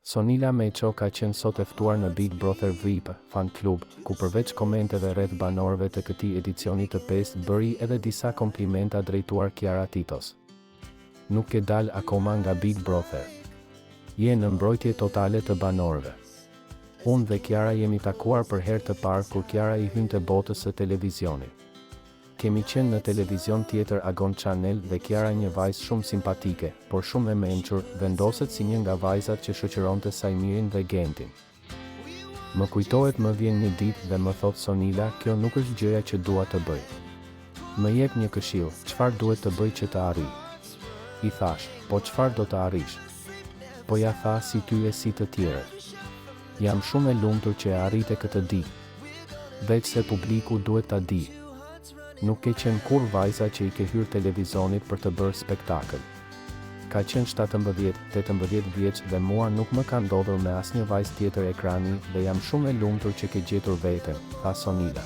Sonila Meço ka qenë sot e ftuar në Big Brother VIP Fan Club, ku përveç komenteve rreth banorëve të këtij edicioni të 5 bëri edhe disa komplimenta drejtuar Kiara Titos. Nuk ke dal akoma nga Big Brother. Je në mbrojtje totale të banorëve. Unë dhe Kiara jemi takuar për herë të parë kur Kiara i hynte botës së televizionit. Kemi qenë në televizion tjetër Agon Channel dhe Kiara një vajzë shumë simpatike, por shumë e mençur, vendoset si një nga vajzat që shoqëronte Sajmirin dhe Gentin. Më kujtohet më vjen një ditë dhe më thot Sonila, kjo nuk është gjëja që dua të bëj. Më jep një këshill, çfarë duhet të bëj që të arrij? I thash, po çfarë do të arrish? Po ja tha si ty e si të tjerët. Jam shumë e lumtur që e arrite këtë ditë. Veç se publiku duhet ta di. Nuk ke qenë kur vajza që i ke hyrë televizionit për të bërë spektakël. Ka qenë 17-18 vjeç dhe mua nuk më ka ndodhur me asnjë vajzë tjetër ekrani dhe jam shumë e lumtur që ke gjetur veten, tha Sonila.